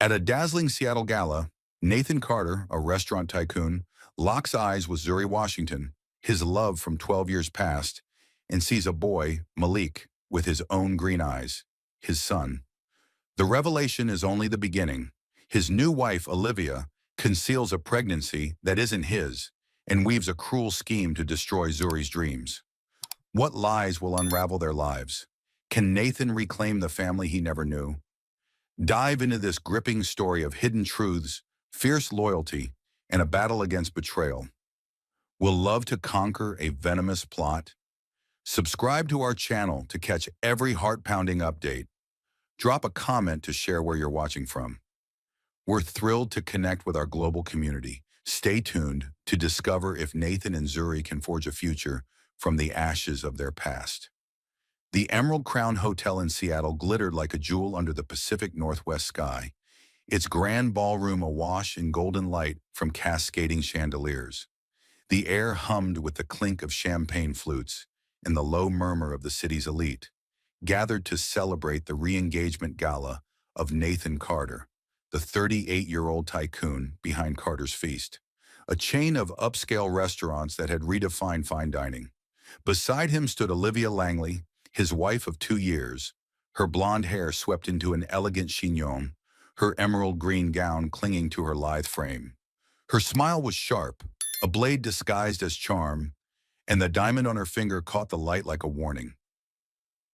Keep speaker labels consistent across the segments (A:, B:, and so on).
A: At a dazzling Seattle gala, Nathan Carter, a restaurant tycoon, locks eyes with Zuri Washington, his love from 12 years past, and sees a boy, Malik, with his own green eyes, his son. The revelation is only the beginning. His new wife, Olivia, conceals a pregnancy that isn't his and weaves a cruel scheme to destroy Zuri's dreams. What lies will unravel their lives? Can Nathan reclaim the family he never knew? Dive into this gripping story of hidden truths, fierce loyalty, and a battle against betrayal. Will love to conquer a venomous plot? Subscribe to our channel to catch every heart-pounding update. Drop a comment to share where you're watching from. We're thrilled to connect with our global community. Stay tuned to discover if Nathan and Zuri can forge a future from the ashes of their past. The Emerald Crown Hotel in Seattle glittered like a jewel under the Pacific Northwest sky, its grand ballroom awash in golden light from cascading chandeliers. The air hummed with the clink of champagne flutes and the low murmur of the city's elite, gathered to celebrate the re-engagement gala of Nathan Carter, the 38-year-old tycoon behind Carter's Feast, a chain of upscale restaurants that had redefined fine dining. Beside him stood Olivia Langley, his wife of 2 years, her blonde hair swept into an elegant chignon, her emerald green gown clinging to her lithe frame. Her smile was sharp, a blade disguised as charm, and the diamond on her finger caught the light like a warning.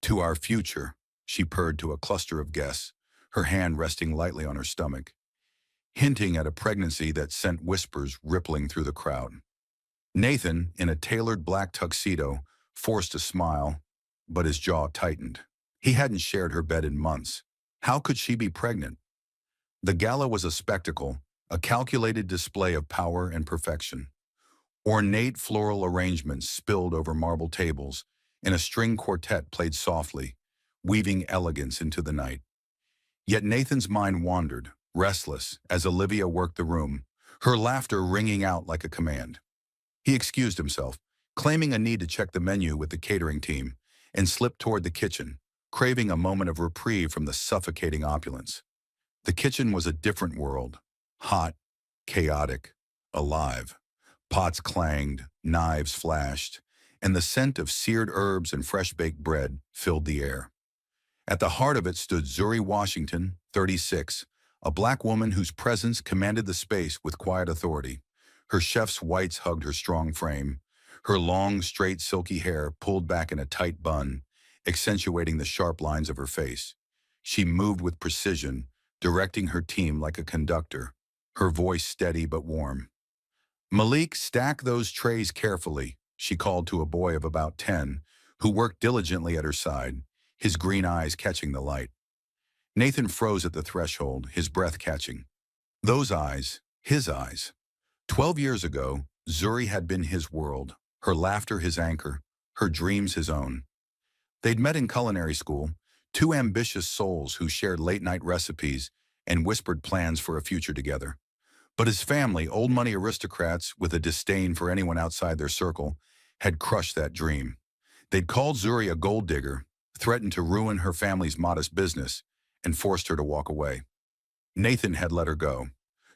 A: "To our future," she purred to a cluster of guests, her hand resting lightly on her stomach, hinting at a pregnancy that sent whispers rippling through the crowd. Nathan, in a tailored black tuxedo, forced a smile, but his jaw tightened. He hadn't shared her bed in months. How could she be pregnant? The gala was a spectacle, a calculated display of power and perfection. Ornate floral arrangements spilled over marble tables, and a string quartet played softly, weaving elegance into the night. Yet Nathan's mind wandered, restless, as Olivia worked the room, her laughter ringing out like a command. He excused himself, claiming a need to check the menu with the catering team, and slipped toward the kitchen, craving a moment of reprieve from the suffocating opulence. The kitchen was a different world, hot, chaotic, alive. Pots clanged, knives flashed, and the scent of seared herbs and fresh-baked bread filled the air. At the heart of it stood Zuri Washington, 36, a black woman whose presence commanded the space with quiet authority. Her chef's whites hugged her strong frame, her long, straight, silky hair pulled back in a tight bun, accentuating the sharp lines of her face. She moved with precision, directing her team like a conductor, her voice steady but warm. "Malik, stack those trays carefully," she called to a boy of about 10, who worked diligently at her side, his green eyes catching the light. Nathan froze at the threshold, his breath catching. Those eyes, his eyes. 12 years ago, Zuri had been his world, her laughter his anchor, her dreams his own. They'd met in culinary school, two ambitious souls who shared late-night recipes and whispered plans for a future together. But his family, old money aristocrats with a disdain for anyone outside their circle, had crushed that dream. They'd called Zuri a gold digger, threatened to ruin her family's modest business, and forced her to walk away. Nathan had let her go,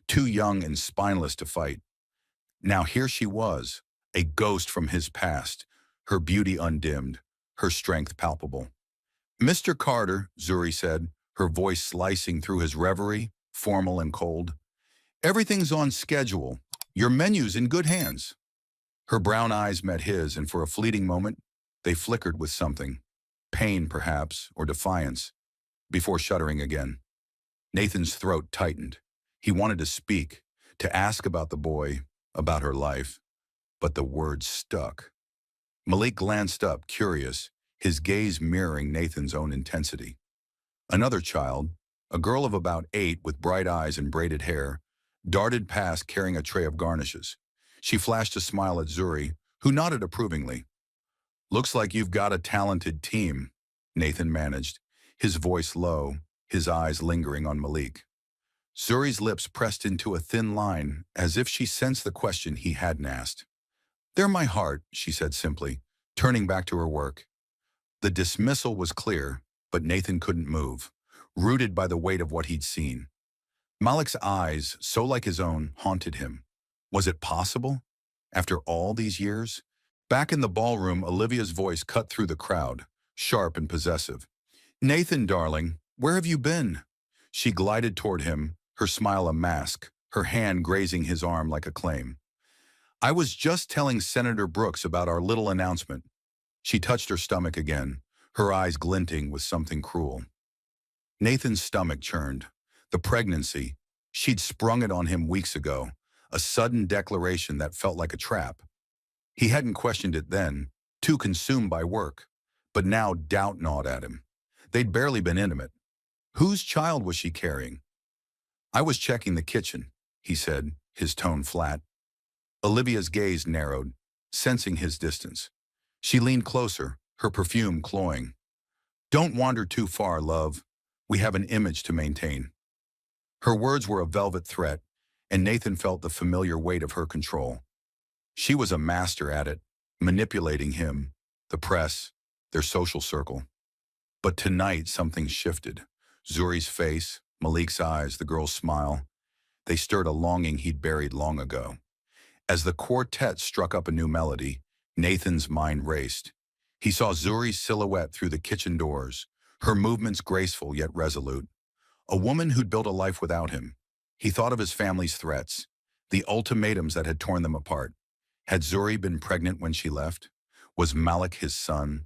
A: too young and spineless to fight. Now here she was, a ghost from his past, her beauty undimmed, her strength palpable. "Mr. Carter," Zuri said, her voice slicing through his reverie, formal and cold. "Everything's on schedule. Your menu's in good hands." Her brown eyes met his, and for a fleeting moment, they flickered with something. Pain, perhaps, or defiance, before shuddering again. Nathan's throat tightened. He wanted to speak, to ask about the boy, about her life, but the words stuck. Malik glanced up, curious, his gaze mirroring Nathan's own intensity. Another child, a girl of about 8 with bright eyes and braided hair, darted past carrying a tray of garnishes. She flashed a smile at Zuri, who nodded approvingly. "Looks like you've got a talented team," Nathan managed, his voice low, his eyes lingering on Malik. Zuri's lips pressed into a thin line, as if she sensed the question he hadn't asked. "They're my heart," she said simply, turning back to her work. The dismissal was clear, but Nathan couldn't move, rooted by the weight of what he'd seen. Malik's eyes, so like his own, haunted him. Was it possible? After all these years? Back in the ballroom, Olivia's voice cut through the crowd, sharp and possessive. Nathan, darling, where have you been? She glided toward him, her smile a mask, her hand grazing his arm like a claim. I was just telling Senator Brooks about our little announcement. She touched her stomach again, her eyes glinting with something cruel. Nathan's stomach churned. The pregnancy. She'd sprung it on him weeks ago, a sudden declaration that felt like a trap. He hadn't questioned it then, too consumed by work. But now doubt gnawed at him. They'd barely been intimate. Whose child was she carrying? I was checking the kitchen, he said, his tone flat. Olivia's gaze narrowed, sensing his distance. She leaned closer, her perfume cloying. Don't wander too far, love. We have an image to maintain. Her words were a velvet threat, and Nathan felt the familiar weight of her control. She was a master at it, manipulating him, the press, their social circle. But tonight something shifted. Zuri's face, Malik's eyes, the girl's smile. They stirred a longing he'd buried long ago. As the quartet struck up a new melody, Nathan's mind raced. He saw Zuri's silhouette through the kitchen doors, her movements graceful yet resolute. A woman who'd built a life without him. He thought of his family's threats, the ultimatums that had torn them apart. Had Zuri been pregnant when she left? Was Malik his son?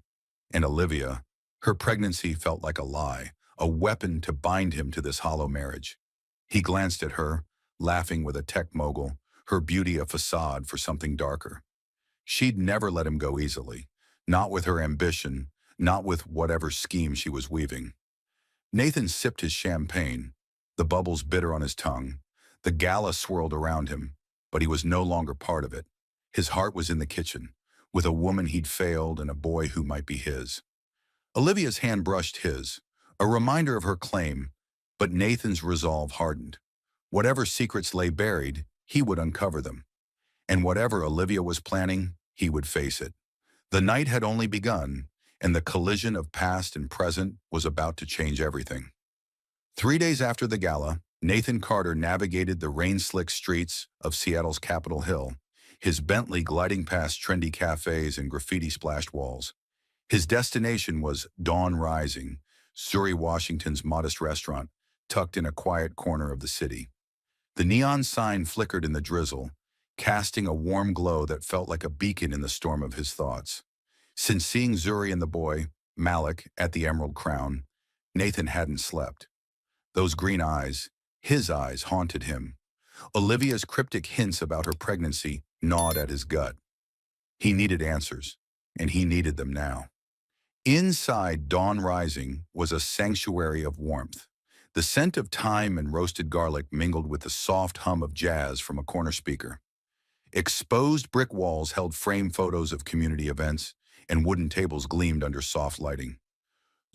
A: And Olivia, her pregnancy felt like a lie, a weapon to bind him to this hollow marriage. He glanced at her, laughing with a tech mogul, her beauty a facade for something darker. She'd never let him go easily, not with her ambition, not with whatever scheme she was weaving. Nathan sipped his champagne, the bubbles bitter on his tongue. The gala swirled around him, but he was no longer part of it. His heart was in the kitchen, with a woman he'd failed and a boy who might be his. Olivia's hand brushed his, a reminder of her claim, but Nathan's resolve hardened. Whatever secrets lay buried, he would uncover them. And whatever Olivia was planning, he would face it. The night had only begun, and the collision of past and present was about to change everything. 3 days after the gala, Nathan Carter navigated the rain-slick streets of Seattle's Capitol Hill, his Bentley gliding past trendy cafes and graffiti-splashed walls. His destination was Dawn Rising, Surrey, Washington's modest restaurant, tucked in a quiet corner of the city. The neon sign flickered in the drizzle, casting a warm glow that felt like a beacon in the storm of his thoughts. Since seeing Zuri and the boy, Malik, at the Emerald Crown, Nathan hadn't slept. Those green eyes, his eyes, haunted him. Olivia's cryptic hints about her pregnancy gnawed at his gut. He needed answers, and he needed them now. Inside Dawn Rising was a sanctuary of warmth. The scent of thyme and roasted garlic mingled with the soft hum of jazz from a corner speaker. Exposed brick walls held framed photos of community events, and wooden tables gleamed under soft lighting.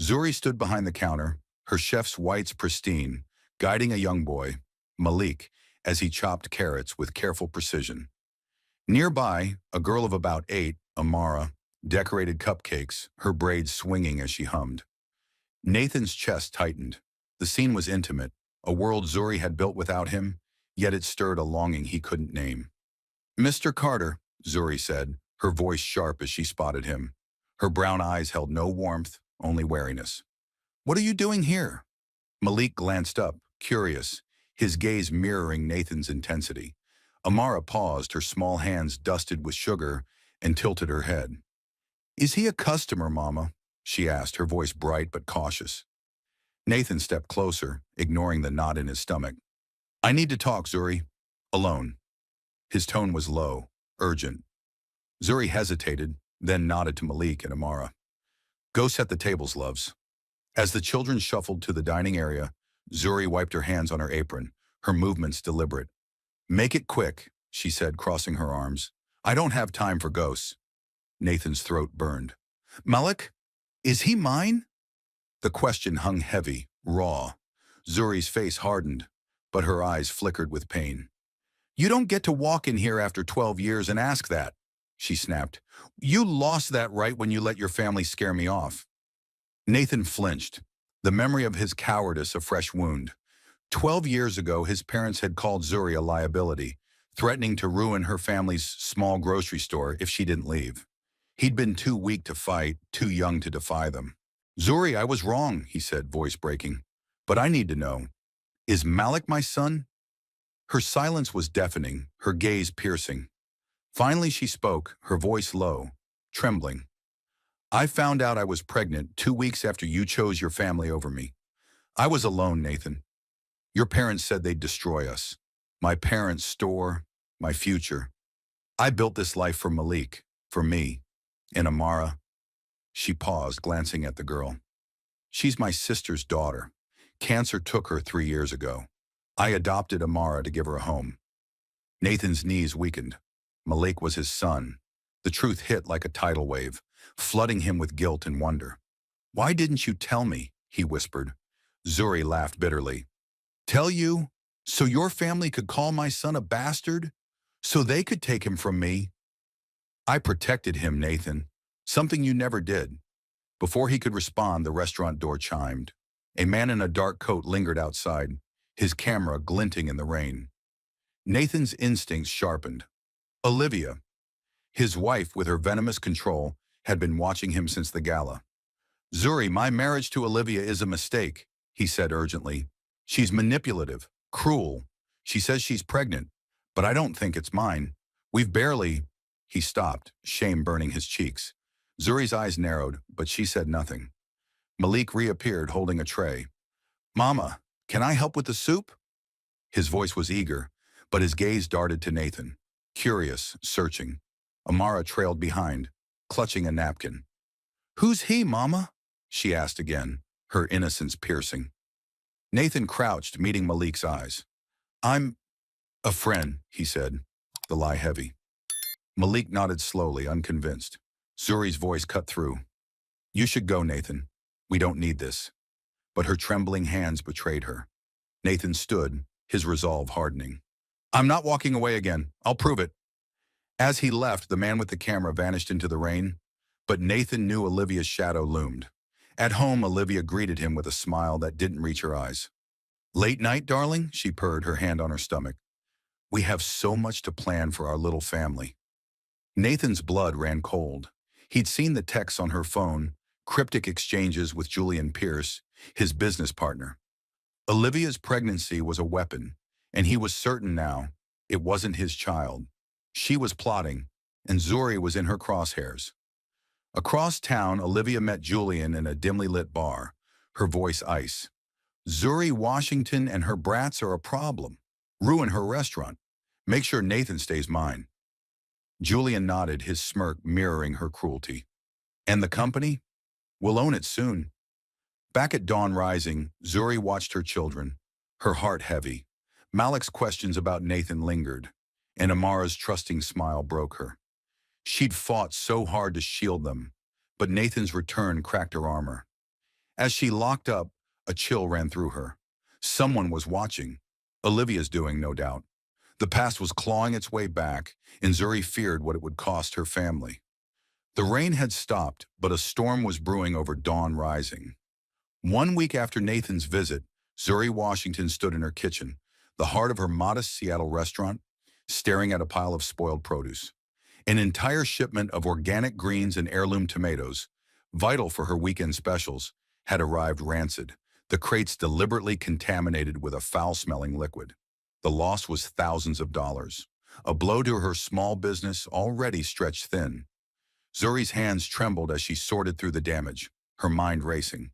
A: Zuri stood behind the counter, her chef's whites pristine, guiding a young boy, Malik, as he chopped carrots with careful precision. Nearby, a girl of about 8, Amara, decorated cupcakes, her braids swinging as she hummed. Nathan's chest tightened. The scene was intimate, a world Zuri had built without him, yet it stirred a longing he couldn't name. Mr. Carter, Zuri said, her voice sharp as she spotted him. Her brown eyes held no warmth, only wariness. What are you doing here? Malik glanced up, curious, his gaze mirroring Nathan's intensity. Amara paused, her small hands dusted with sugar, and tilted her head. Is he a customer, Mama? She asked, her voice bright but cautious. Nathan stepped closer, ignoring the knot in his stomach. I need to talk, Zuri. Alone. His tone was low, urgent. Zuri hesitated, then nodded to Malik and Amara. Go set the tables, loves. As the children shuffled to the dining area, Zuri wiped her hands on her apron, her movements deliberate. Make it quick, she said, crossing her arms. I don't have time for ghosts. Nathan's throat burned. Malik? Is he mine? The question hung heavy, raw. Zuri's face hardened, but her eyes flickered with pain. You don't get to walk in here after 12 years and ask that, she snapped. You lost that right when you let your family scare me off. Nathan flinched, the memory of his cowardice a fresh wound. 12 years ago, his parents had called Zuri a liability, threatening to ruin her family's small grocery store if she didn't leave. He'd been too weak to fight, too young to defy them. Zuri, I was wrong, he said, voice breaking. But I need to know, is Malik my son? Her silence was deafening, her gaze piercing. Finally she spoke, her voice low, trembling. I found out I was pregnant 2 weeks after you chose your family over me. I was alone, Nathan. Your parents said they'd destroy us. My parents' store, my future. I built this life for Malik, for me, and Amara. She paused, glancing at the girl. She's my sister's daughter. Cancer took her 3 years ago. I adopted Amara to give her a home. Nathan's knees weakened. Malik was his son. The truth hit like a tidal wave, flooding him with guilt and wonder. Why didn't you tell me? He whispered. Zuri laughed bitterly. Tell you? So your family could call my son a bastard? So they could take him from me? I protected him, Nathan. Something you never did. Before he could respond, the restaurant door chimed. A man in a dark coat lingered outside, his camera glinting in the rain. Nathan's instincts sharpened. Olivia, his wife with her venomous control, had been watching him since the gala. Zuri, my marriage to Olivia is a mistake, he said urgently. She's manipulative, cruel. She says she's pregnant, but I don't think it's mine. We've barely... He stopped, shame burning his cheeks. Zuri's eyes narrowed, but she said nothing. Malik reappeared holding a tray. Mama, can I help with the soup? His voice was eager, but his gaze darted to Nathan, curious, searching. Amara trailed behind, clutching a napkin. Who's he, Mama? She asked again, her innocence piercing. Nathan crouched, meeting Malik's eyes. I'm a friend, he said, the lie heavy. Malik nodded slowly, unconvinced. Zuri's voice cut through. You should go, Nathan. We don't need this. But her trembling hands betrayed her. Nathan stood, his resolve hardening. I'm not walking away again. I'll prove it. As he left, the man with the camera vanished into the rain, but Nathan knew Olivia's shadow loomed. At home, Olivia greeted him with a smile that didn't reach her eyes. Late night, darling? She purred, her hand on her stomach. We have so much to plan for our little family. Nathan's blood ran cold. He'd seen the texts on her phone, cryptic exchanges with Julian Pierce, his business partner. Olivia's pregnancy was a weapon, and he was certain now it wasn't his child. She was plotting, and Zuri was in her crosshairs. Across town, Olivia met Julian in a dimly lit bar, her voice ice. Zuri Washington and her brats are a problem. Ruin her restaurant. Make sure Nathan stays mine. Julian nodded, his smirk mirroring her cruelty. And the company? We'll own it soon. Back at dawn rising, Zuri watched her children, her heart heavy. Malik's questions about Nathan lingered, and Amara's trusting smile broke her. She'd fought so hard to shield them, but Nathan's return cracked her armor. As she locked up, a chill ran through her. Someone was watching. Olivia's doing, no doubt. The past was clawing its way back, and Zuri feared what it would cost her family. The rain had stopped, but a storm was brewing over dawn rising. 1 week after Nathan's visit, Zuri Washington stood in her kitchen, the heart of her modest Seattle restaurant, staring at a pile of spoiled produce. An entire shipment of organic greens and heirloom tomatoes, vital for her weekend specials, had arrived rancid, the crates deliberately contaminated with a foul-smelling liquid. The loss was thousands of dollars, a blow to her small business already stretched thin. Zuri's hands trembled as she sorted through the damage, her mind racing.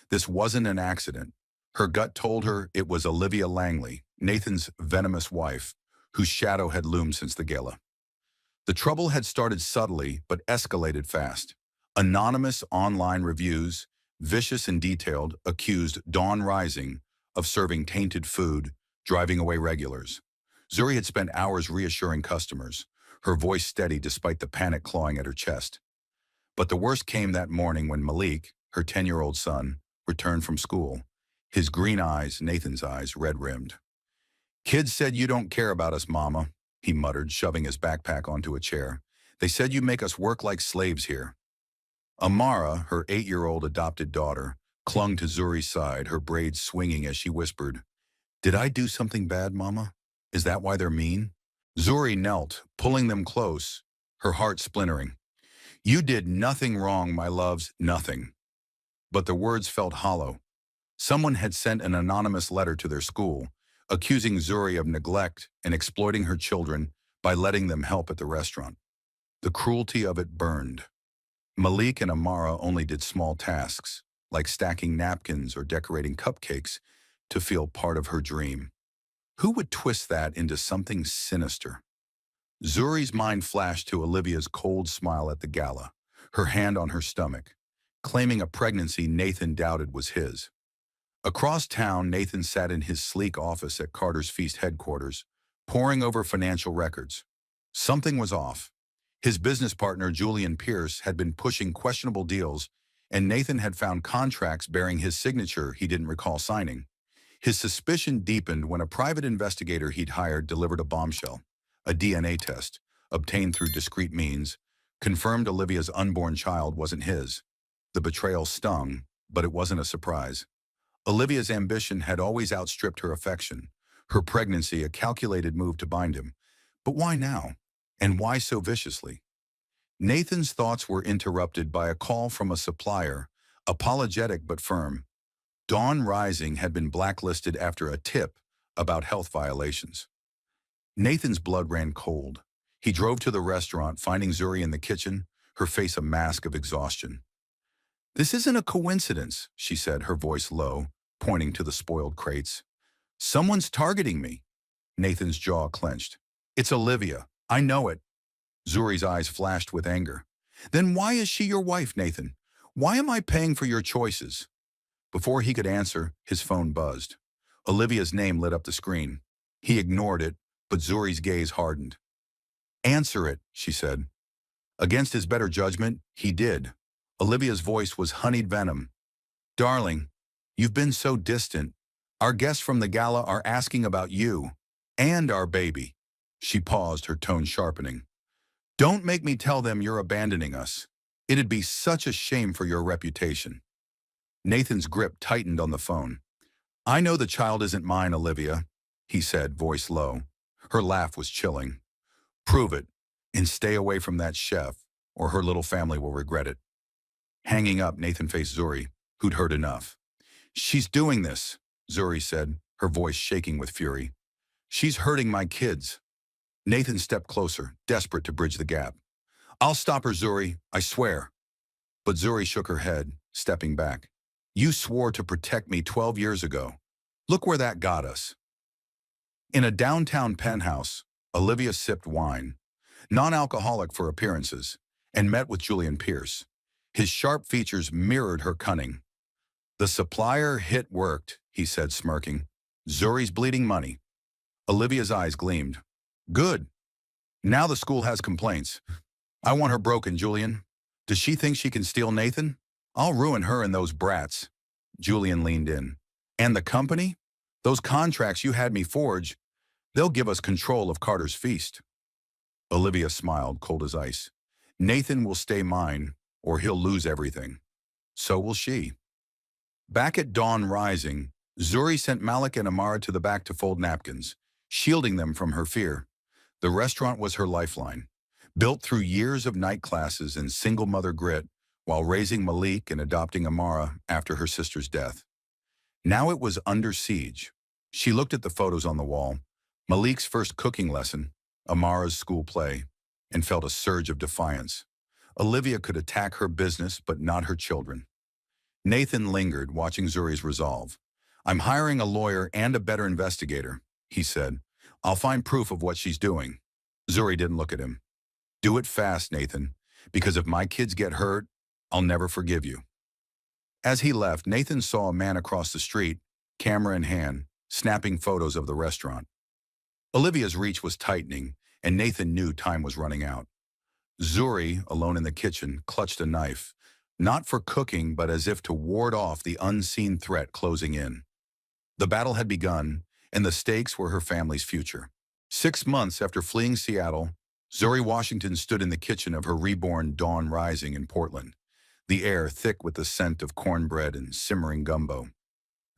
A: This wasn't an accident. Her gut told her it was Olivia Langley, Nathan's venomous wife, whose shadow had loomed since the gala. The trouble had started subtly but escalated fast. Anonymous online reviews, vicious and detailed, accused Dawn Rising of serving tainted food, driving away regulars. Zuri had spent hours reassuring customers, her voice steady despite the panic clawing at her chest. But the worst came that morning when Malik, her 10-year-old son, returned from school, his green eyes, Nathan's eyes, red-rimmed. Kids said you don't care about us, Mama, he muttered, shoving his backpack onto a chair. They said you make us work like slaves here. Amara, her 8-year-old adopted daughter, clung to Zuri's side, her braids swinging as she whispered, Did I do something bad, Mama? Is that why they're mean? Zuri knelt, pulling them close, her heart splintering. You did nothing wrong, my loves, nothing. But the words felt hollow. Someone had sent an anonymous letter to their school, accusing Zuri of neglect and exploiting her children by letting them help at the restaurant. The cruelty of it burned. Malik and Amara only did small tasks, like stacking napkins or decorating cupcakes, to feel part of her dream. Who would twist that into something sinister? Zuri's mind flashed to Olivia's cold smile at the gala, her hand on her stomach, claiming a pregnancy Nathan doubted was his. Across town, Nathan sat in his sleek office at Carter's Feast headquarters, poring over financial records. Something was off. His business partner, Julian Pierce, had been pushing questionable deals, and Nathan had found contracts bearing his signature he didn't recall signing. His suspicion deepened when a private investigator he'd hired delivered a bombshell. A DNA test, obtained through discreet means, confirmed Olivia's unborn child wasn't his. The betrayal stung, but it wasn't a surprise. Olivia's ambition had always outstripped her affection, her pregnancy a calculated move to bind him. But why now? And why so viciously? Nathan's thoughts were interrupted by a call from a supplier, apologetic but firm. Dawn Rising had been blacklisted after a tip about health violations. Nathan's blood ran cold. He drove to the restaurant, finding Zuri in the kitchen, her face a mask of exhaustion. This isn't a coincidence, she said, her voice low, pointing to the spoiled crates. Someone's targeting me. Nathan's jaw clenched. It's Olivia. I know it. Zuri's eyes flashed with anger. Then why is she your wife, Nathan? Why am I paying for your choices? Before he could answer, his phone buzzed. Olivia's name lit up the screen. He ignored it, but Zuri's gaze hardened. Answer it, she said. Against his better judgment, he did. Olivia's voice was honeyed venom. Darling, you've been so distant. Our guests from the gala are asking about you and our baby. She paused, her tone sharpening. Don't make me tell them you're abandoning us. It'd be such a shame for your reputation. Nathan's grip tightened on the phone. I know the child isn't mine, Olivia, he said, voice low. Her laugh was chilling. Prove it, and stay away from that chef, or her little family will regret it. Hanging up, Nathan faced Zuri, who'd heard enough. She's doing this, Zuri said, her voice shaking with fury. She's hurting my kids. Nathan stepped closer, desperate to bridge the gap. I'll stop her, Zuri, I swear. But Zuri shook her head, stepping back. You swore to protect me 12 years ago. Look where that got us. In a downtown penthouse, Olivia sipped wine, non-alcoholic for appearances, and met with Julian Pierce. His sharp features mirrored her cunning. The supplier hit worked, he said, smirking. Zuri's bleeding money. Olivia's eyes gleamed. Good. Now the school has complaints. I want her broken, Julian. Does she think she can steal Nathan? I'll ruin her and those brats. Julian leaned in. And the company? Those contracts you had me forge, they'll give us control of Carter's Feast. Olivia smiled, cold as ice. Nathan will stay mine, or he'll lose everything. So will she. Back at Dawn Rising, Zuri sent Malik and Amara to the back to fold napkins, shielding them from her fear. The restaurant was her lifeline, built through years of night classes and single mother grit, while raising Malik and adopting Amara after her sister's death. Now it was under siege. She looked at the photos on the wall, Malik's first cooking lesson, Amara's school play, and felt a surge of defiance. Olivia could attack her business, but not her children. Nathan lingered, watching Zuri's resolve. I'm hiring a lawyer and a better investigator, he said. I'll find proof of what she's doing. Zuri didn't look at him. Do it fast, Nathan, because if my kids get hurt, I'll never forgive you. As he left, Nathan saw a man across the street, camera in hand, snapping photos of the restaurant. Olivia's reach was tightening, and Nathan knew time was running out. Zuri, alone in the kitchen, clutched a knife, not for cooking, but as if to ward off the unseen threat closing in. The battle had begun, and the stakes were her family's future. 6 months after fleeing Seattle, Zuri Washington stood in the kitchen of her reborn Dawn Rising in Portland, the air thick with the scent of cornbread and simmering gumbo.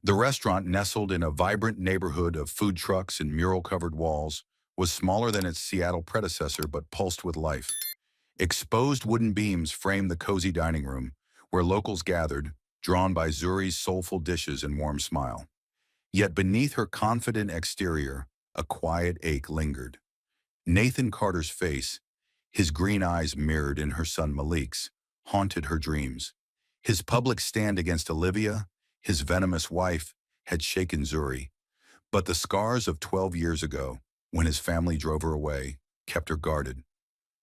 A: The restaurant, nestled in a vibrant neighborhood of food trucks and mural-covered walls, was smaller than its Seattle predecessor but pulsed with life. Exposed wooden beams framed the cozy dining room, where locals gathered, drawn by Zuri's soulful dishes and warm smile. Yet beneath her confident exterior, a quiet ache lingered. Nathan Carter's face, his green eyes mirrored in her son Malik's, haunted her dreams. His public stand against Olivia, his venomous wife, had shaken Zuri, but the scars of 12 years ago, when his family drove her away, kept her guarded.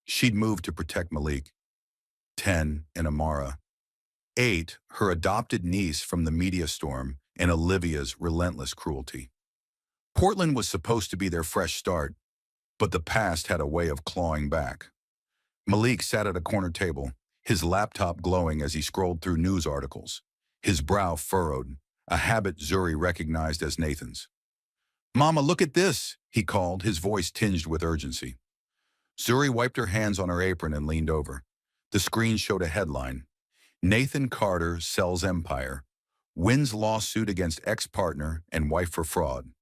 A: She'd moved to protect Malik, 10, and Amara, 8, her adopted niece from the media storm and Olivia's relentless cruelty. Portland was supposed to be their fresh start, but the past had a way of clawing back. Malik sat at a corner table, his laptop glowing as he scrolled through news articles, his brow furrowed, a habit Zuri recognized as Nathan's. "Mama, look at this," he called, his voice tinged with urgency. Zuri wiped her hands on her apron and leaned over. The screen showed a headline: Nathan Carter sells empire, wins lawsuit against ex-partner and wife for fraud.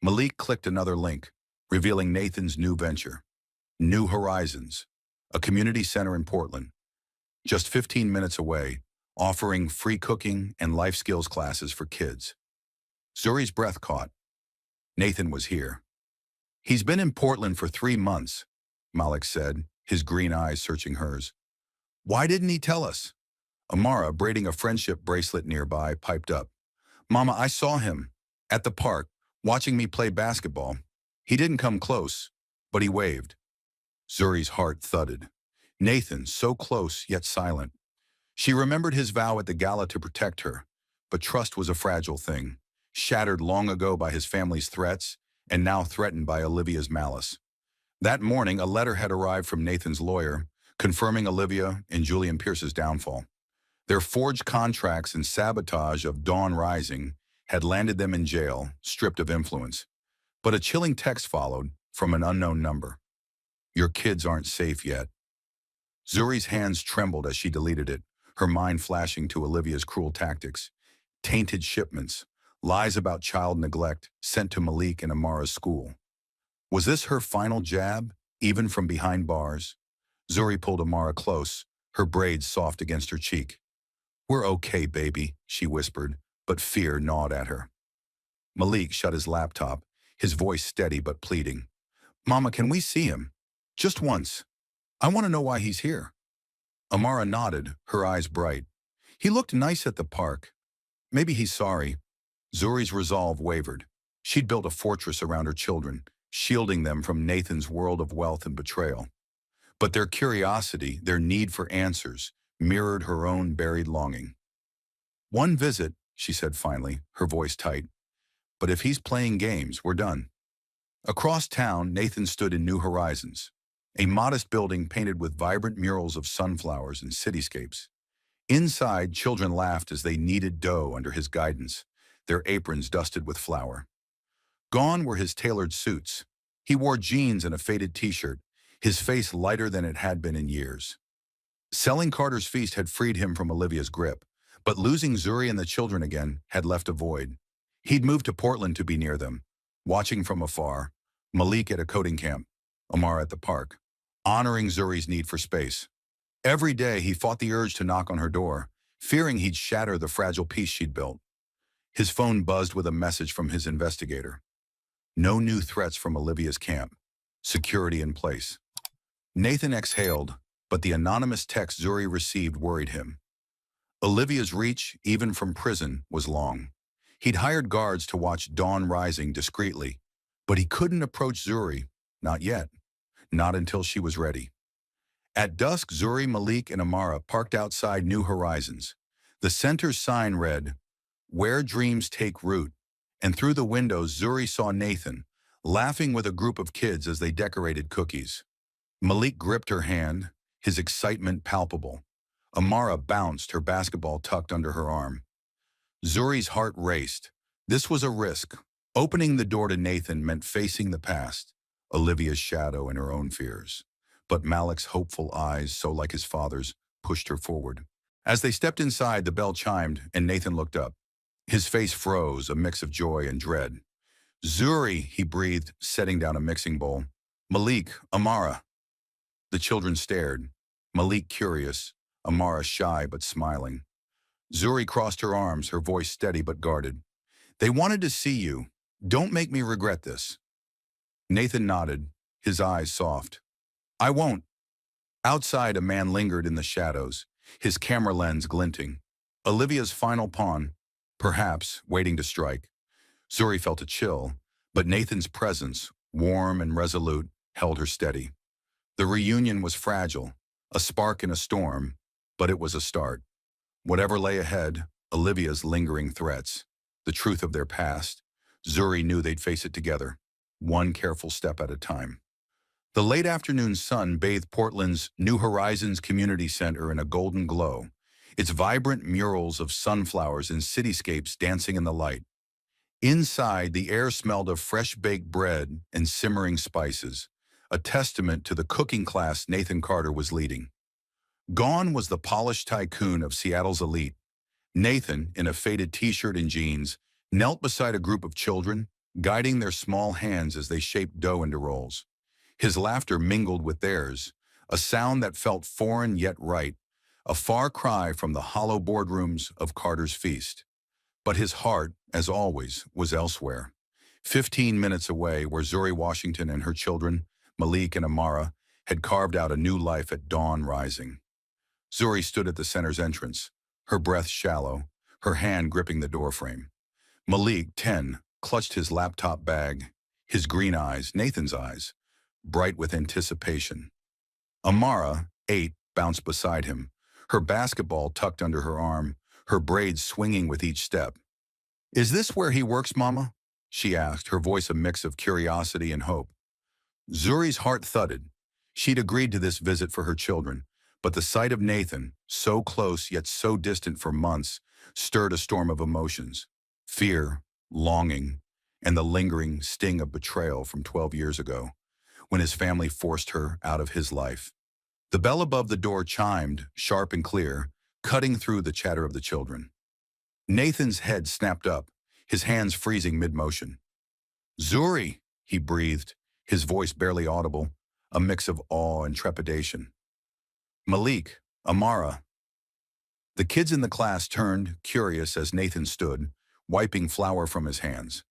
A: Malik clicked another link, revealing Nathan's new venture, New Horizons, a community center in Portland, just 15 minutes away, offering free cooking and life skills classes for kids. Zuri's breath caught. Nathan was here. "He's been in Portland for 3 months, Malik said, his green eyes searching hers. "Why didn't he tell us?" Amara, braiding a friendship bracelet nearby, piped up. "Mama, I saw him at the park, watching me play basketball. He didn't come close, but he waved." Zuri's heart thudded. Nathan, so close yet silent. She remembered his vow at the gala to protect her, but trust was a fragile thing, shattered long ago by his family's threats and now threatened by Olivia's malice. That morning, a letter had arrived from Nathan's lawyer, confirming Olivia and Julian Pierce's downfall. Their forged contracts and sabotage of Dawn Rising had landed them in jail, stripped of influence. But a chilling text followed from an unknown number. "Your kids aren't safe yet." Zuri's hands trembled as she deleted it, her mind flashing to Olivia's cruel tactics. Tainted shipments, lies about child neglect sent to Malik and Amara's school. Was this her final jab, even from behind bars? Zuri pulled Amara close, her braids soft against her cheek. "We're okay, baby," she whispered, but fear gnawed at her. Malik shut his laptop, his voice steady but pleading. "Mama, can we see him? Just once. I want to know why he's here." Amara nodded, her eyes bright. "He looked nice at the park. Maybe he's sorry." Zuri's resolve wavered. She'd built a fortress around her children, shielding them from Nathan's world of wealth and betrayal. But their curiosity, their need for answers, mirrored her own buried longing. "One visit," she said finally, her voice tight. "But if he's playing games, we're done." Across town, Nathan stood in New Horizons, a modest building painted with vibrant murals of sunflowers and cityscapes. Inside, children laughed as they kneaded dough under his guidance, their aprons dusted with flour. Gone were his tailored suits. He wore jeans and a faded t-shirt, his face lighter than it had been in years. Selling Carter's Feast had freed him from Olivia's grip, but losing Zuri and the children again had left a void. He'd moved to Portland to be near them, watching from afar, Malik at a coding camp, Amara at the park, honoring Zuri's need for space. Every day he fought the urge to knock on her door, fearing he'd shatter the fragile peace she'd built. His phone buzzed with a message from his investigator. No new threats from Olivia's camp. Security in place. Nathan exhaled, but the anonymous text Zuri received worried him. Olivia's reach, even from prison, was long. He'd hired guards to watch Dawn Rising discreetly, but he couldn't approach Zuri, not yet, not until she was ready. At dusk, Zuri, Malik, and Amara parked outside New Horizons. The center's sign read, "Where dreams take root," and through the windows Zuri saw Nathan, laughing with a group of kids as they decorated cookies. Malik gripped her hand, his excitement palpable. Amara bounced, her basketball tucked under her arm. Zuri's heart raced. This was a risk. Opening the door to Nathan meant facing the past, Olivia's shadow and her own fears. But Malik's hopeful eyes, so like his father's, pushed her forward. As they stepped inside, the bell chimed, and Nathan looked up. His face froze, a mix of joy and dread. Zuri, he breathed, setting down a mixing bowl. Malik, Amara. The children stared. Malik curious, Amara shy but smiling. Zuri crossed her arms, her voice steady but guarded. They wanted to see you. Don't make me regret this. Nathan nodded, his eyes soft. I won't. Outside, a man lingered in the shadows, his camera lens glinting. Olivia's final pawn, perhaps, waiting to strike. Zuri felt a chill, but Nathan's presence, warm and resolute, held her steady. The reunion was fragile, a spark in a storm, but it was a start. Whatever lay ahead, Olivia's lingering threats, the truth of their past, Zuri knew they'd face it together, one careful step at a time. The late afternoon sun bathed Portland's New Horizons Community Center in a golden glow, its vibrant murals of sunflowers and cityscapes dancing in the light. Inside, the air smelled of fresh-baked bread and simmering spices, a testament to the cooking class Nathan Carter was leading. Gone was the polished tycoon of Seattle's elite. Nathan, in a faded t-shirt and jeans, knelt beside a group of children, guiding their small hands as they shaped dough into rolls. His laughter mingled with theirs, a sound that felt foreign yet right, a far cry from the hollow boardrooms of Carter's feast. But his heart, as always, was elsewhere. 15 minutes away, where Zuri Washington and her children, Malik and Amara, had carved out a new life at dawn rising. Zuri stood at the center's entrance, her breath shallow, her hand gripping the doorframe. Malik, 10, clutched his laptop bag, his green eyes, Nathan's eyes, bright with anticipation. Amara, 8, bounced beside him, her basketball tucked under her arm, her braids swinging with each step. "Is this where he works, Mama?" she asked, her voice a mix of curiosity and hope. Zuri's heart thudded. She'd agreed to this visit for her children, but the sight of Nathan, so close yet so distant for months, stirred a storm of emotions. Fear, longing, and the lingering sting of betrayal from 12 years ago, when his family forced her out of his life. The bell above the door chimed, sharp and clear, cutting through the chatter of the children. Nathan's head snapped up, his hands freezing mid-motion. "Zuri," he breathed, his voice barely audible, a mix of awe and trepidation. "Malik, Amara." The kids in the class turned, curious, as Nathan stood, wiping flour from his hands.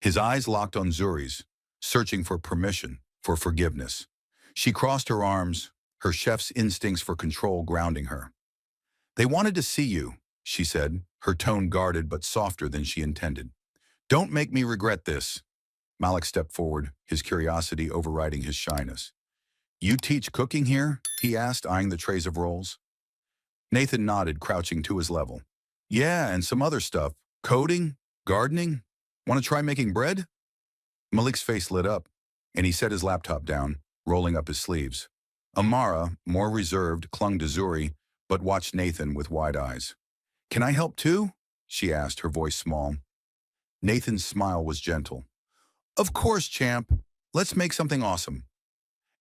A: His eyes locked on Zuri's, searching for permission, for forgiveness. She crossed her arms, her chef's instincts for control grounding her. "They wanted to see you," she said, her tone guarded but softer than she intended. "Don't make me regret this." Malik stepped forward, his curiosity overriding his shyness. "You teach cooking here?" he asked, eyeing the trays of rolls. Nathan nodded, crouching to his level. "Yeah, and some other stuff. Coding? Gardening? Want to try making bread?" Malik's face lit up, and he set his laptop down, rolling up his sleeves. Amara, more reserved, clung to Zuri, but watched Nathan with wide eyes. "Can I help too?" she asked, her voice small. Nathan's smile was gentle. "Of course, champ. Let's make something awesome."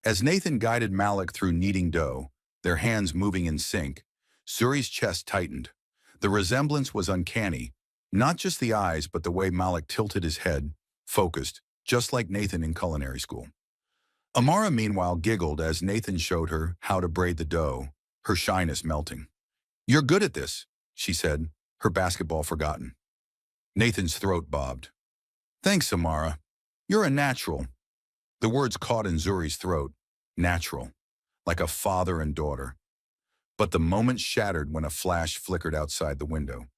A: As Nathan guided Malik through kneading dough, their hands moving in sync, Zuri's chest tightened. The resemblance was uncanny, not just the eyes, but the way Malik tilted his head, focused, just like Nathan in culinary school. Amara, meanwhile, giggled as Nathan showed her how to braid the dough, her shyness melting. "You're good at this," she said, her basketball forgotten. Nathan's throat bobbed. "Thanks, Amara. You're a natural." The words caught in Zuri's throat. Natural. Like a father and daughter. But the moment shattered when a flash flickered outside the window.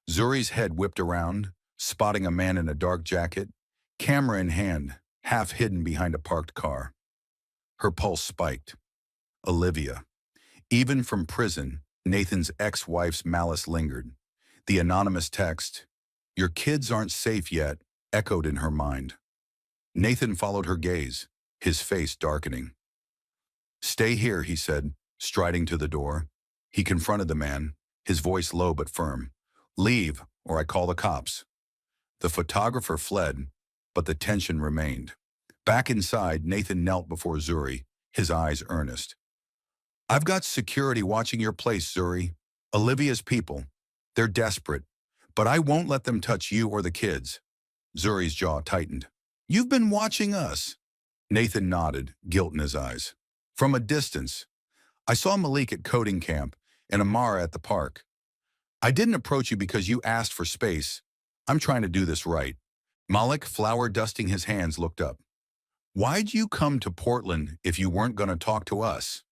A: Zuri's head whipped around, spotting a man in a dark jacket, camera in hand, half hidden behind a parked car. Her pulse spiked. Olivia. Even from prison, Nathan's ex-wife's malice lingered. The anonymous text, "Your kids aren't safe yet," echoed in her mind. Nathan followed her gaze, his face darkening. "Stay here," he said, striding to the door. He confronted the man, his voice low but firm. "Leave, or I call the cops." The photographer fled, but the tension remained. Back inside, Nathan knelt before Zuri, his eyes earnest. "I've got security watching your place, Zuri. Olivia's people. They're desperate, But I won't let them touch you or the kids. Zuri's jaw tightened. You've been watching us. Nathan nodded, guilt in his eyes. From a distance, I saw Malik at coding camp and Amara at the park. I didn't approach you because you asked for space. I'm trying to do this right. Malik, flour dusting his hands, looked up. Why'd you come to Portland if you weren't going to talk to us?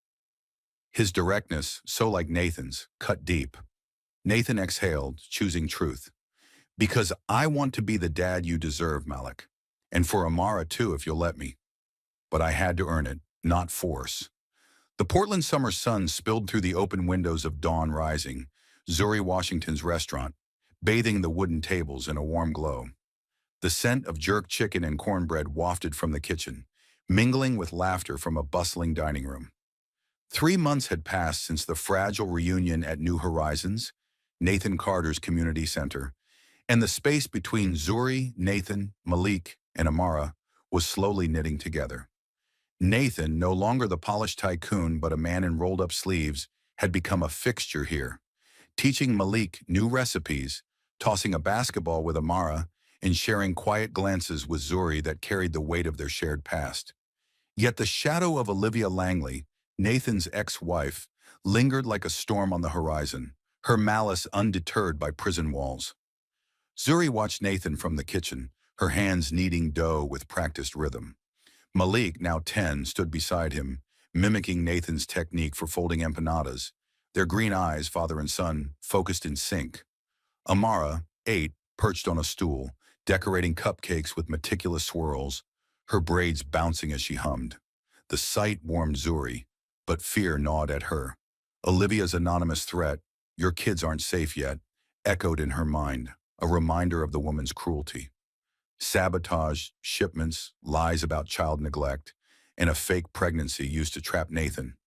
A: His directness, so like Nathan's, cut deep. Nathan exhaled, choosing truth. Because I want to be the dad you deserve, Malik. And for Amara too, if you'll let me. But I had to earn it, not force. The Portland summer sun spilled through the open windows of Dawn Rising, Zuri Washington's restaurant, bathing the wooden tables in a warm glow. The scent of jerk chicken and cornbread wafted from the kitchen, mingling with laughter from a bustling dining room. 3 months had passed since the fragile reunion at New Horizons, Nathan Carter's community center, and the space between Zuri, Nathan, Malik, and Amara was slowly knitting together. Nathan, no longer the polished tycoon but a man in rolled-up sleeves, had become a fixture here, teaching Malik new recipes, tossing a basketball with Amara, and sharing quiet glances with Zuri that carried the weight of their shared past. Yet the shadow of Olivia Langley, Nathan's ex-wife, lingered like a storm on the horizon, her malice undeterred by prison walls. Zuri watched Nathan from the kitchen, her hands kneading dough with practiced rhythm. Malik, now 10, stood beside him, mimicking Nathan's technique for folding empanadas, their green eyes, father and son, focused in sync. Amara, 8, perched on a stool, decorating cupcakes with meticulous swirls, her braids bouncing as she hummed. The sight warmed Zuri, but fear gnawed at her. Olivia's anonymous threat, "Your kids aren't safe yet," echoed in her mind, a reminder of the woman's cruelty. Sabotage, shipments, lies about child neglect, and a fake pregnancy used to trap Nathan.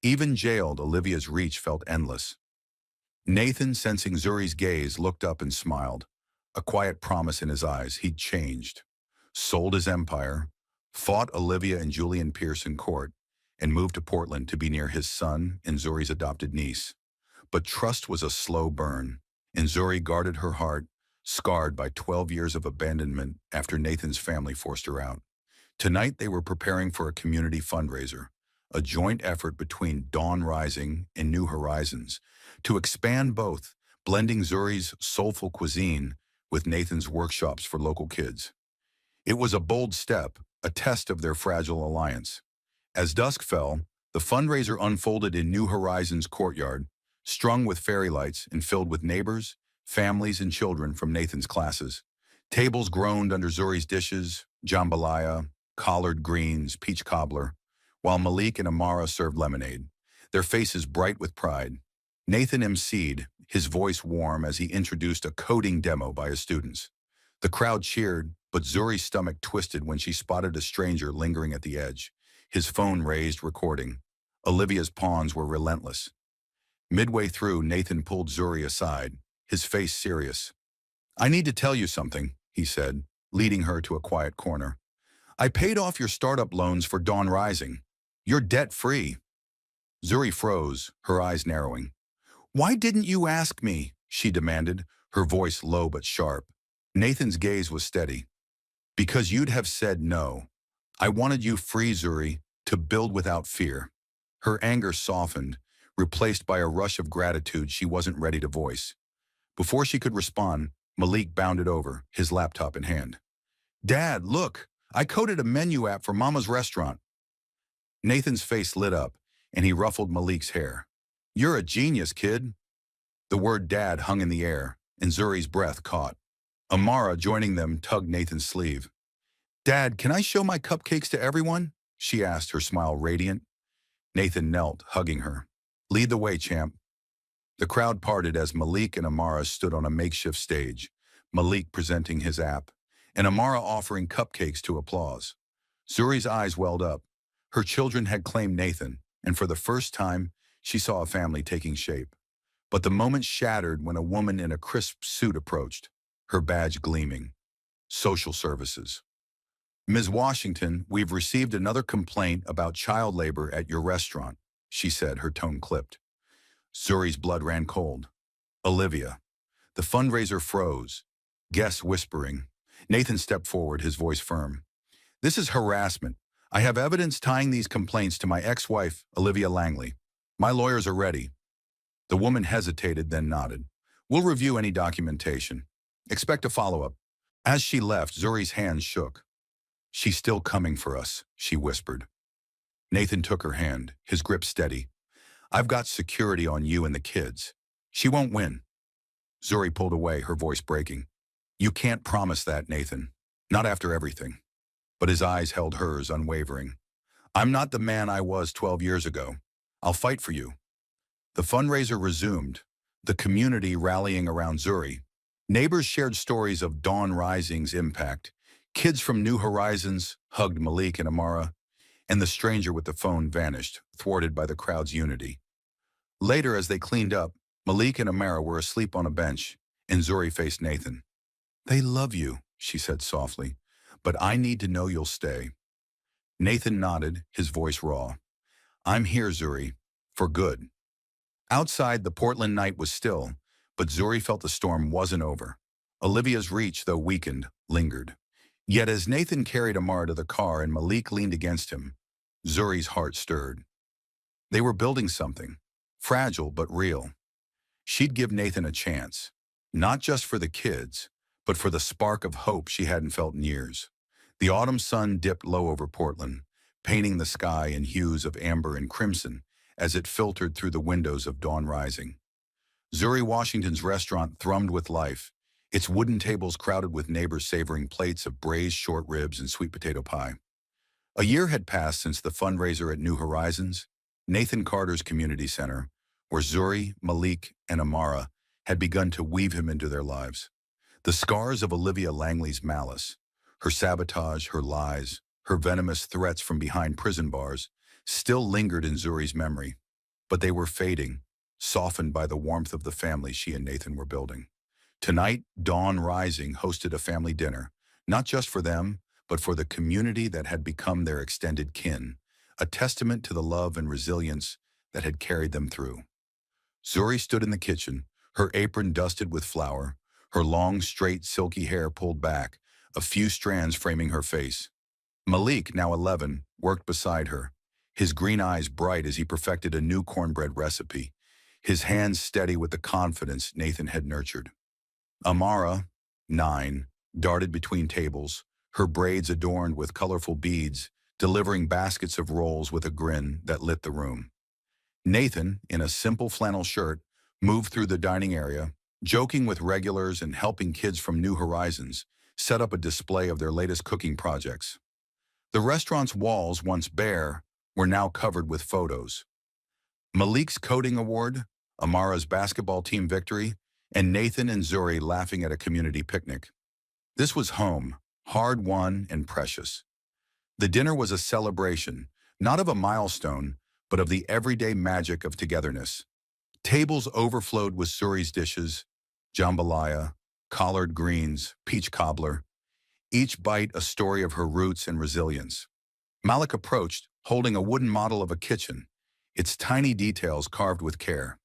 A: Even jailed, Olivia's reach felt endless. Nathan, sensing Zuri's gaze, looked up and smiled, a quiet promise in his eyes. He'd changed, sold his empire, fought Olivia and Julian Pierce in court, and moved to Portland to be near his son and Zuri's adopted niece. But trust was a slow burn, and Zuri guarded her heart, scarred by 12 years of abandonment after Nathan's family forced her out. Tonight they were preparing for a community fundraiser, a joint effort between Dawn Rising and New Horizons, to expand both, blending Zuri's soulful cuisine with Nathan's workshops for local kids. It was a bold step, a test of their fragile alliance. As dusk fell, the fundraiser unfolded in New Horizons' courtyard, strung with fairy lights and filled with neighbors, families, and children from Nathan's classes. Tables groaned under Zuri's dishes, jambalaya, collard greens, peach cobbler, while Malik and Amara served lemonade, their faces bright with pride. Nathan emceed, his voice warm as he introduced a coding demo by his students. The crowd cheered, but Zuri's stomach twisted when she spotted a stranger lingering at the edge, his phone raised, recording. Olivia's pawns were relentless. Midway through, Nathan pulled Zuri aside, his face serious. "I need to tell you something," he said, leading her to a quiet corner. "I paid off your startup loans for Dawn Rising. You're debt-free." Zuri froze, her eyes narrowing. "Why didn't you ask me?" she demanded, her voice low but sharp. Nathan's gaze was steady. "Because you'd have said no. I wanted you free, Zuri, to build without fear." Her anger softened, replaced by a rush of gratitude she wasn't ready to voice. Before she could respond, Malik bounded over, his laptop in hand. "Dad, look, I coded a menu app for Mama's restaurant." Nathan's face lit up, and he ruffled Malik's hair. "You're a genius, kid." The word dad hung in the air, and Zuri's breath caught. Amara, joining them, tugged Nathan's sleeve. "Dad, can I show my cupcakes to everyone?" she asked, her smile radiant. Nathan knelt, hugging her. "Lead the way, champ." The crowd parted as Malik and Amara stood on a makeshift stage, Malik presenting his app, and Amara offering cupcakes to applause. Zuri's eyes welled up. Her children had claimed Nathan, and for the first time, she saw a family taking shape. But the moment shattered when a woman in a crisp suit approached, her badge gleaming. Social Services. "Ms. Washington, we've received another complaint about child labor at your restaurant," she said, her tone clipped. Zuri's blood ran cold. "Olivia." The fundraiser froze, guests whispering. Nathan stepped forward, his voice firm. This is harassment. I have evidence tying these complaints to my ex-wife, Olivia Langley. My lawyers are ready. The woman hesitated, then nodded. We'll review any documentation. Expect a follow-up. As she left, Zuri's hands shook. She's still coming for us, she whispered. Nathan took her hand, his grip steady. I've got security on you and the kids. She won't win. Zuri pulled away, her voice breaking. You can't promise that, Nathan. Not after everything. But his eyes held hers, unwavering. I'm not the man I was 12 years ago. I'll fight for you. The fundraiser resumed, the community rallying around Zuri. Neighbors shared stories of Dawn Rising's impact. Kids from New Horizons hugged Malik and Amara, and the stranger with the phone vanished, thwarted by the crowd's unity. Later, as they cleaned up, Malik and Amara were asleep on a bench, and Zuri faced Nathan. They love you, she said softly, but I need to know you'll stay. Nathan nodded, his voice raw. I'm here, Zuri, for good. Outside, the Portland night was still, but Zuri felt the storm wasn't over. Olivia's reach, though weakened, lingered. Yet as Nathan carried Amara to the car and Malik leaned against him, Zuri's heart stirred. They were building something, fragile but real. She'd give Nathan a chance, not just for the kids, but for the spark of hope she hadn't felt in years. The autumn sun dipped low over Portland, painting the sky in hues of amber and crimson as it filtered through the windows of Dawn Rising. Zuri Washington's restaurant thrummed with life, its wooden tables crowded with neighbors savoring plates of braised short ribs and sweet potato pie. A year had passed since the fundraiser at New Horizons, Nathan Carter's community center, where Zuri, Malik, and Amara had begun to weave him into their lives. The scars of Olivia Langley's malice, her sabotage, her lies, her venomous threats from behind prison bars, still lingered in Zuri's memory, but they were fading, softened by the warmth of the family she and Nathan were building. Tonight, Dawn Rising hosted a family dinner, not just for them, but for the community that had become their extended kin, a testament to the love and resilience that had carried them through. Zuri stood in the kitchen, her apron dusted with flour, her long, straight, silky hair pulled back, a few strands framing her face. Malik, now 11, worked beside her, his green eyes bright as he perfected a new cornbread recipe, his hands steady with the confidence Nathan had nurtured. Amara, 9, darted between tables, her braids adorned with colorful beads, delivering baskets of rolls with a grin that lit the room. Nathan, in a simple flannel shirt, moved through the dining area, joking with regulars and helping kids from New Horizons set up a display of their latest cooking projects. The restaurant's walls, once bare, were now covered with photos. Malik's coding award, Amara's basketball team victory, and Nathan and Zuri laughing at a community picnic. This was home, hard-won and precious. The dinner was a celebration, not of a milestone, but of the everyday magic of togetherness. Tables overflowed with Zuri's dishes, jambalaya, collard greens, peach cobbler, each bite a story of her roots and resilience. Malik approached, holding a wooden model of a kitchen, its tiny details carved with care.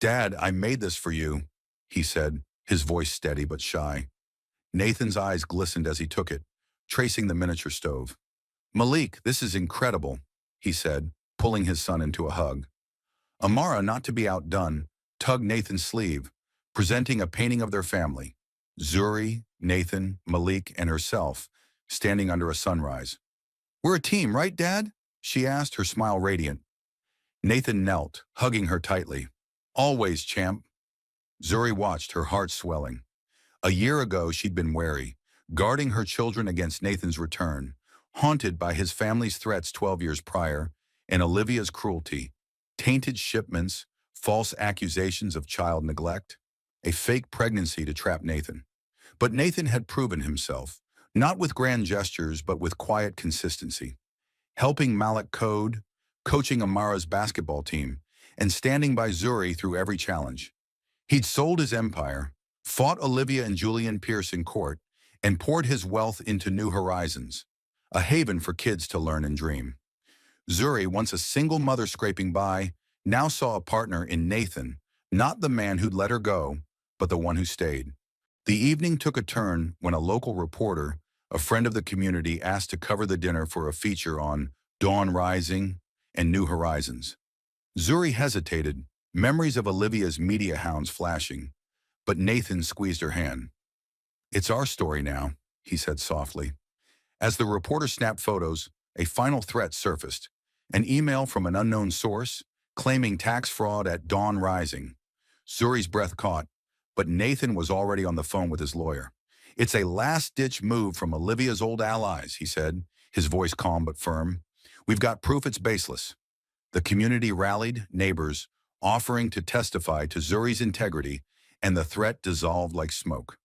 A: "Dad, I made this for you," he said, his voice steady but shy. Nathan's eyes glistened as he took it, tracing the miniature stove. "Malik, this is incredible," he said, pulling his son into a hug. Amara, not to be outdone, tugged Nathan's sleeve, presenting a painting of their family, Zuri, Nathan, Malik, and herself, standing under a sunrise. "We're a team, right, Dad?" she asked, her smile radiant. Nathan knelt, hugging her tightly. "Always, champ." Zuri watched, her heart swelling. A year ago, she'd been wary, guarding her children against Nathan's return, haunted by his family's threats 12 years prior, and Olivia's cruelty, tainted shipments, false accusations of child neglect, a fake pregnancy to trap Nathan. But Nathan had proven himself, not with grand gestures, but with quiet consistency, helping Malik code, coaching Amara's basketball team, and standing by Zuri through every challenge. He'd sold his empire, fought Olivia and Julian Pierce in court, and poured his wealth into New Horizons, a haven for kids to learn and dream. Zuri, once a single mother scraping by, now saw a partner in Nathan, not the man who'd let her go, but the one who stayed. The evening took a turn when a local reporter, a friend of the community, asked to cover the dinner for a feature on Dawn Rising and New Horizons. Zuri hesitated, memories of Olivia's media hounds flashing, but Nathan squeezed her hand. "It's our story now," he said softly. As the reporter snapped photos, a final threat surfaced, an email from an unknown source claiming tax fraud at Dawn Rising. Zuri's breath caught, but Nathan was already on the phone with his lawyer. "It's a last-ditch move from Olivia's old allies," he said, his voice calm but firm. "We've got proof it's baseless." The community rallied, neighbors offering to testify to Zuri's integrity, and the threat dissolved like smoke.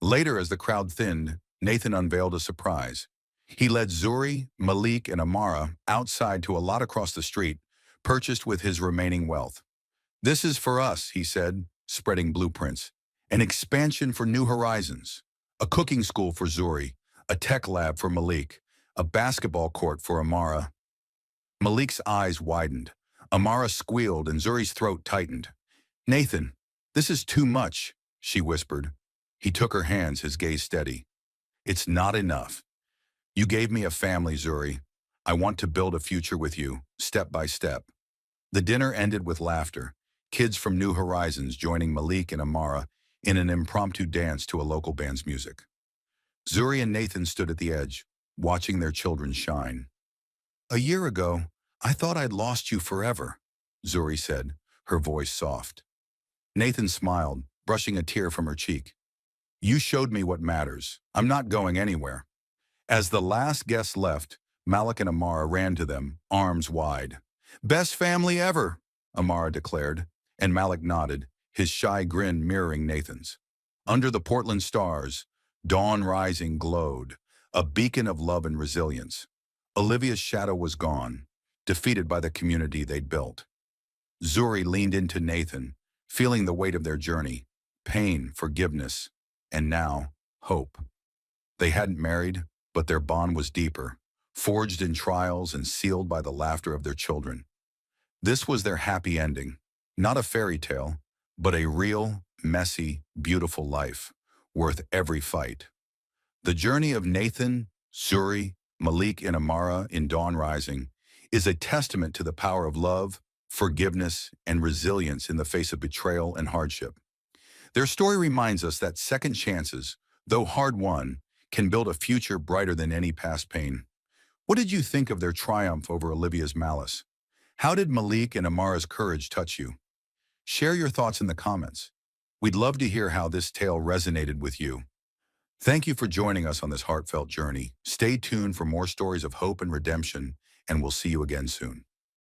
A: Later, as the crowd thinned, Nathan unveiled a surprise. He led Zuri, Malik, and Amara outside to a lot across the street, purchased with his remaining wealth. "This is for us," he said, spreading blueprints. "An expansion for New Horizons. A cooking school for Zuri, a tech lab for Malik, a basketball court for Amara." Malik's eyes widened. Amara squealed and Zuri's throat tightened. "Nathan, this is too much," she whispered. He took her hands, his gaze steady. "It's not enough. You gave me a family, Zuri. I want to build a future with you, step by step." The dinner ended with laughter, kids from New Horizons joining Malik and Amara in an impromptu dance to a local band's music. Zuri and Nathan stood at the edge, watching their children shine. "A year ago, I thought I'd lost you forever," Zuri said, her voice soft. Nathan smiled, brushing a tear from her cheek. "You showed me what matters. I'm not going anywhere." As the last guest left, Malik and Amara ran to them, arms wide. "Best family ever," Amara declared, and Malik nodded, his shy grin mirroring Nathan's. Under the Portland stars, Dawn Rising glowed, a beacon of love and resilience. Olivia's shadow was gone, defeated by the community they'd built. Zuri leaned into Nathan, feeling the weight of their journey, pain, forgiveness, and now, hope. They hadn't married, but their bond was deeper, forged in trials and sealed by the laughter of their children. This was their happy ending, not a fairy tale, but a real, messy, beautiful life, worth every fight. The journey of Nathan, Zuri, Malik, and Amara in Dawn Rising is a testament to the power of love, forgiveness, and resilience in the face of betrayal and hardship. Their story reminds us that second chances, though hard-won, can build a future brighter than any past pain. What did you think of their triumph over Olivia's malice? How did Malik and Amara's courage touch you? Share your thoughts in the comments. We'd love to hear how this tale resonated with you. Thank you for joining us on this heartfelt journey. Stay tuned for more stories of hope and redemption, and we'll see you again soon.